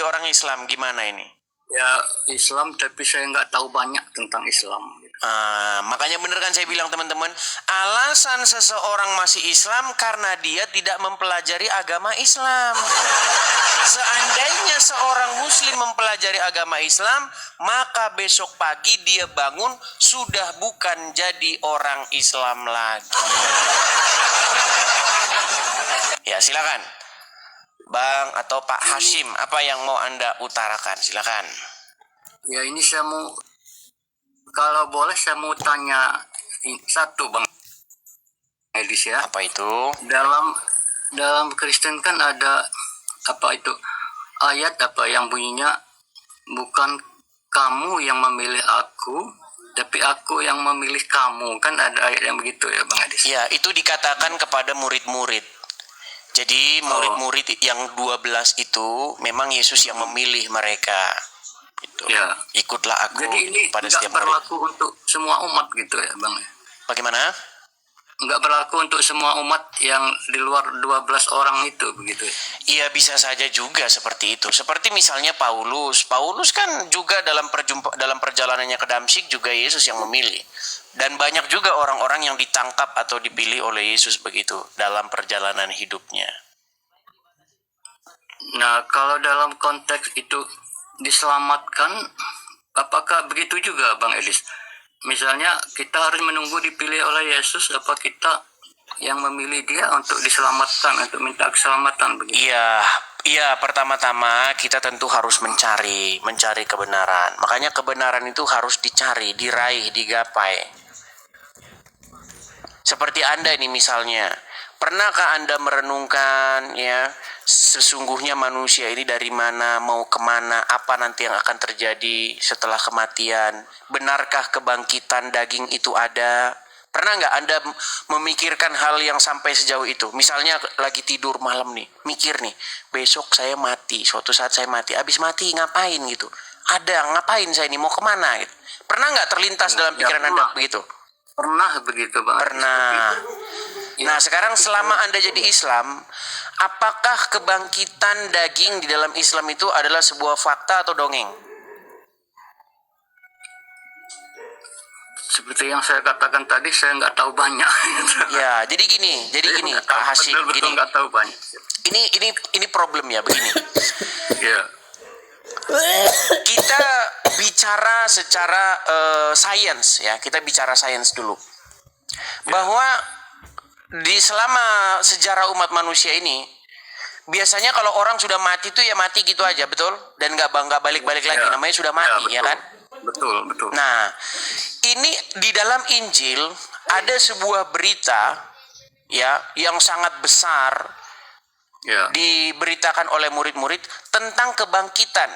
jadi orang Islam? Gimana ini? Ya Islam, tapi saya nggak tahu banyak tentang Islam. Makanya bener kan saya bilang teman-teman, alasan seseorang masih Islam karena dia tidak mempelajari agama Islam. Seandainya seorang muslim mempelajari agama Islam, maka besok pagi dia bangun sudah bukan jadi orang Islam lagi. Ya silakan Bang atau Pak Hashim, apa yang mau Anda utarakan? Silakan. Ya ini saya mau, kalau boleh saya mau tanya satu Bang Edis ya. Apa itu? Dalam Kristen kan ada apa itu ayat apa yang bunyinya, bukan kamu yang memilih aku, tapi aku yang memilih kamu. Kan ada ayat yang begitu ya Bang Edis? Ya, itu dikatakan kepada murid-murid. Jadi murid-murid yang 12 itu memang Yesus yang memilih mereka. Gitu. Ya. Ikutlah aku. Jadi ini pada nggak setiap murid. berlaku untuk semua umat gitu ya Bang? Bagaimana? Nggak berlaku untuk semua umat yang di luar 12 orang itu begitu ya? Iya, bisa saja juga seperti itu. Seperti misalnya Paulus. Paulus kan juga dalam perjalanannya ke Damsyik juga Yesus yang memilih. Dan banyak juga orang-orang yang ditangkap atau dipilih oleh Yesus begitu dalam perjalanan hidupnya. Nah, kalau dalam konteks itu diselamatkan, apakah begitu juga Bang Edis? Misalnya kita harus menunggu dipilih oleh Yesus, apa kita yang memilih dia untuk diselamatkan, untuk minta keselamatan begitu? Iya, pertama-tama kita tentu harus mencari kebenaran. Makanya kebenaran itu harus dicari, diraih, digapai. Seperti Anda ini misalnya, pernahkah Anda merenungkan ya, sesungguhnya manusia ini dari mana, mau kemana, apa nanti yang akan terjadi setelah kematian? Benarkah kebangkitan daging itu ada? Pernah nggak Anda memikirkan hal yang sampai sejauh itu? Misalnya lagi tidur malam nih, mikir nih, besok saya mati, suatu saat saya mati, abis mati ngapain gitu? Ada, ngapain saya ini, mau kemana gitu? Pernah nggak terlintas dalam pikiran Anda begitu? Pernah begitu Bang? Pernah. Nah, sekarang selama Anda jadi Islam, apakah kebangkitan daging di dalam Islam itu adalah sebuah fakta atau dongeng? Seperti yang saya katakan tadi, saya nggak tahu banyak. Ya, jadi gini Pak Hashim, betul nggak tahu banyak. Ini problem ya begini. Ya. Kita bicara secara sains ya, kita bicara sains dulu. Bahwa di selama sejarah umat manusia ini, biasanya kalau orang sudah mati itu ya mati gitu aja, betul? Dan nggak balik-balik lagi, namanya sudah mati, ya kan? Betul. Nah, ini di dalam Injil ada sebuah berita ya yang sangat besar diberitakan oleh murid-murid tentang kebangkitan.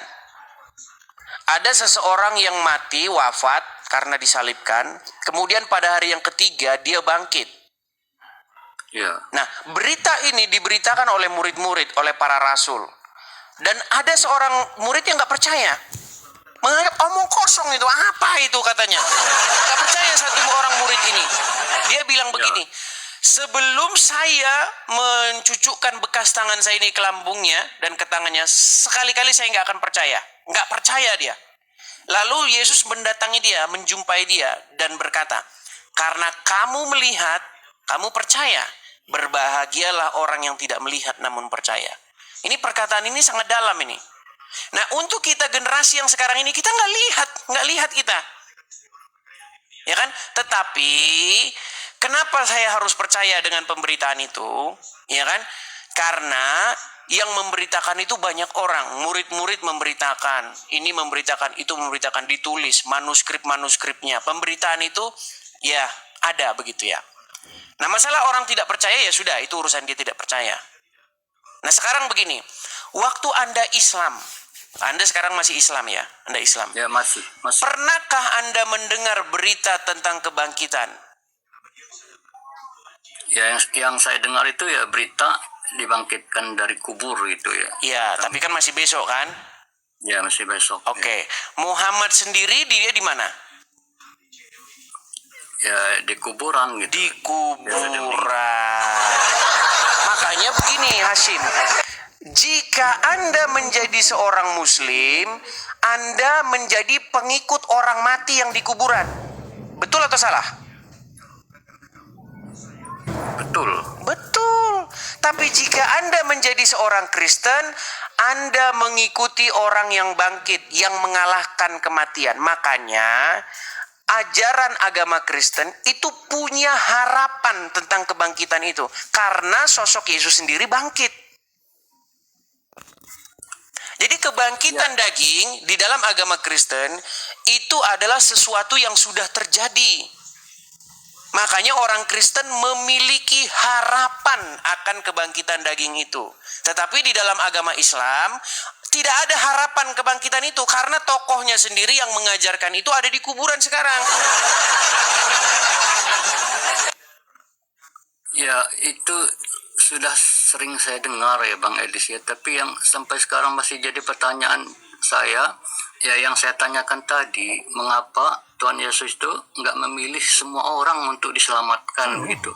Ada seseorang yang mati, wafat karena disalibkan, kemudian pada hari yang ketiga dia bangkit. Nah, berita ini diberitakan oleh murid-murid, oleh para rasul. Dan ada seorang murid yang nggak percaya, menganggap omong kosong itu, apa itu katanya. Nggak percaya satu orang murid ini. Dia bilang begini, sebelum saya mencucukkan bekas tangan saya ini ke lambungnya dan ke tangannya, sekali-kali saya nggak akan percaya. Nggak percaya dia. Lalu Yesus mendatangi dia, menjumpai dia dan berkata, karena kamu melihat, kamu percaya, berbahagialah orang yang tidak melihat namun percaya. Ini perkataan ini sangat dalam ini. Nah, untuk kita generasi yang sekarang ini, kita nggak lihat kita, ya kan? Tetapi kenapa saya harus percaya dengan pemberitaan itu, ya kan? Karena yang memberitakan itu banyak orang, murid-murid memberitakan, ini memberitakan, itu memberitakan, ditulis manuskrip-manuskripnya. Pemberitaan itu ya ada begitu ya. Nah, masalah orang tidak percaya ya sudah, itu urusan dia tidak percaya. Nah, sekarang begini, waktu Anda Islam, Anda sekarang masih Islam ya? Anda Islam? Ya, masih. Pernahkah Anda mendengar berita tentang kebangkitan? Ya, yang saya dengar itu ya berita dibangkitkan dari kubur gitu ya. Ya, tapi kan masih besok kan? Ya, masih besok. Oke. Muhammad sendiri dia di mana? Ya, di kuburan gitu. Di kuburan. Makanya begini Hashim, Jika Anda menjadi seorang muslim, Anda menjadi pengikut orang mati yang di kuburan. Betul atau salah? Betul. Betul. Tapi jika Anda menjadi seorang Kristen, Anda mengikuti orang yang bangkit, yang mengalahkan kematian. Makanya ajaran agama Kristen itu punya harapan tentang kebangkitan itu. Karena sosok Yesus sendiri bangkit. Jadi kebangkitan daging di dalam agama Kristen itu adalah sesuatu yang sudah terjadi. Makanya orang Kristen memiliki harapan akan kebangkitan daging itu. Tetapi di dalam agama Islam tidak ada harapan kebangkitan itu karena tokohnya sendiri yang mengajarkan itu ada di kuburan sekarang. Ya, itu sudah sering saya dengar ya Bang Edis ya, tapi yang sampai sekarang masih jadi pertanyaan saya, ya yang saya tanyakan tadi, mengapa Tuhan Yesus itu nggak memilih semua orang untuk diselamatkan begitu,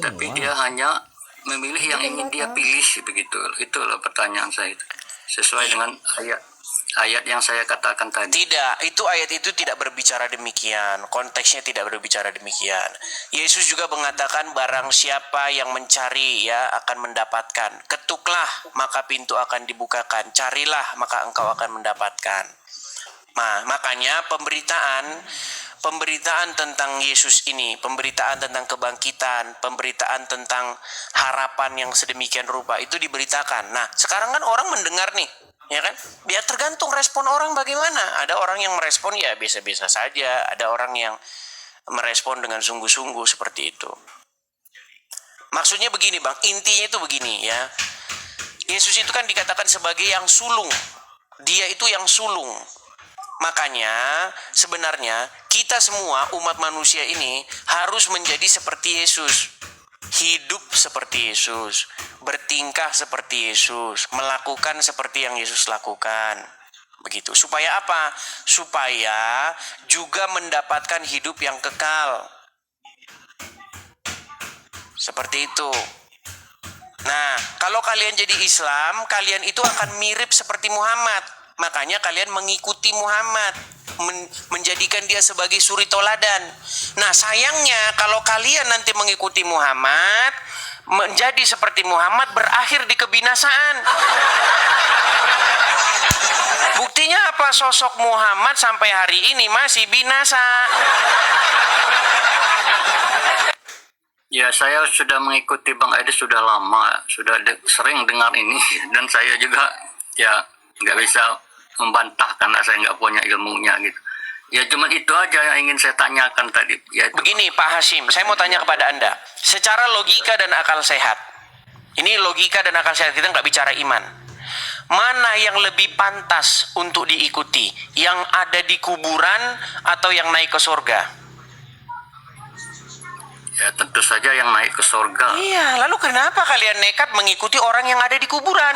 tapi dia hanya memilih yang ingin dia pilih begitu. Itulah pertanyaan saya itu. Sesuai dengan ayat yang saya katakan tadi. Tidak, ayat itu tidak berbicara demikian. Konteksnya tidak berbicara demikian. Yesus juga mengatakan barang siapa yang mencari ya akan mendapatkan. Ketuklah maka pintu akan dibukakan. Carilah maka engkau akan mendapatkan. Nah, makanya pemberitaan tentang Yesus ini, pemberitaan tentang kebangkitan, pemberitaan tentang harapan yang sedemikian rupa itu diberitakan. Nah, sekarang kan orang mendengar nih, ya kan? Biar tergantung respon orang bagaimana. Ada orang yang merespon ya biasa-biasa saja, ada orang yang merespon dengan sungguh-sungguh seperti itu. Maksudnya begini Bang, intinya itu begini ya. Yesus itu kan dikatakan sebagai yang sulung. Dia itu yang sulung. Makanya sebenarnya kita semua umat manusia ini harus menjadi seperti Yesus. Hidup seperti Yesus, bertingkah seperti Yesus, melakukan seperti yang Yesus lakukan. Begitu. Supaya apa? Supaya juga mendapatkan hidup yang kekal. Seperti itu. Nah, kalau kalian jadi Islam, kalian itu akan mirip seperti Muhammad. Makanya kalian mengikuti Muhammad, menjadikan dia sebagai suri toladan. Nah, sayangnya kalau kalian nanti mengikuti Muhammad, menjadi seperti Muhammad berakhir di kebinasaan. Buktinya apa? Sosok Muhammad sampai hari ini masih binasa. Ya, saya sudah mengikuti Bang Edis sudah lama, sudah sering dengar ini, dan saya juga ya nggak bisa membantah karena saya nggak punya ilmunya gitu. Ya cuma itu aja yang ingin saya tanyakan tadi. Yaitu... Begini Pak Hashim, saya mau tanya kepada Anda. Secara logika dan akal sehat, ini logika dan akal sehat, kita nggak bicara iman. Mana yang lebih pantas untuk diikuti? Yang ada di kuburan atau yang naik ke surga? Ya tentu saja yang naik ke surga. Iya, lalu kenapa kalian nekat mengikuti orang yang ada di kuburan?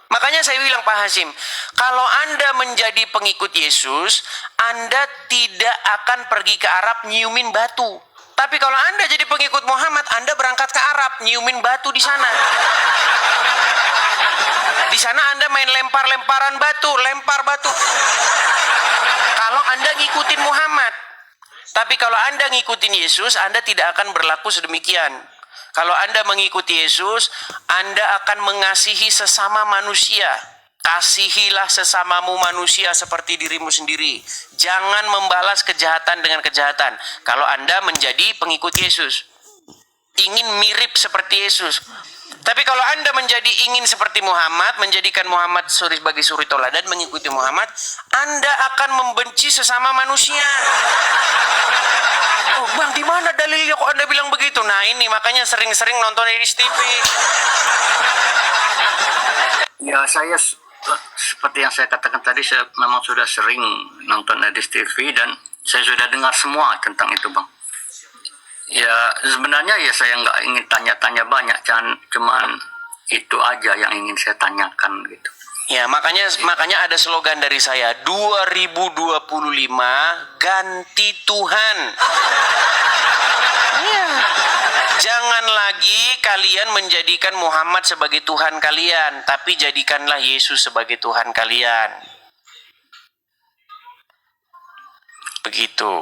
Makanya saya bilang Pak Hashim, kalau Anda menjadi pengikut Yesus, Anda tidak akan pergi ke Arab nyiumin batu. Tapi kalau Anda jadi pengikut Muhammad, Anda berangkat ke Arab nyiumin batu di sana. Di sana Anda main lempar-lemparan batu, lempar batu. Kalau Anda ngikutin Muhammad. Tapi kalau Anda ngikutin Yesus, Anda tidak akan berlaku sedemikian. Kalau Anda mengikuti Yesus, Anda akan mengasihi sesama manusia. Kasihilah sesamamu manusia seperti dirimu sendiri. Jangan membalas kejahatan dengan kejahatan. Kalau Anda menjadi pengikut Yesus, ingin mirip seperti Yesus. Tapi kalau Anda ingin seperti Muhammad, menjadikan Muhammad sebagai suri toladan, mengikuti Muhammad, Anda akan membenci sesama manusia. Oh Bang, di mana dalilnya kok Anda bilang begitu? Nah ini makanya sering-sering nonton Edis TV. Ya saya seperti yang saya katakan tadi, saya memang sudah sering nonton Edis TV dan saya sudah dengar semua tentang itu Bang. Ya sebenarnya ya saya nggak ingin tanya-tanya banyak, cuman itu aja yang ingin saya tanyakan gitu. Ya makanya ada slogan dari saya, 2025 ganti Tuhan. Iya. Jangan lagi kalian menjadikan Muhammad sebagai Tuhan kalian, tapi jadikanlah Yesus sebagai Tuhan kalian. Begitu.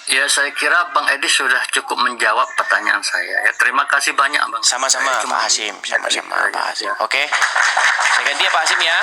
Ya, saya kira Bang Edi sudah cukup menjawab pertanyaan saya. Ya, terima kasih banyak Bang. Sama-sama Saya cuma Pak Hasim, sama-sama ingin- Pak Hasim. Ya. Oke. Saya ganti ya Pak Hasim ya.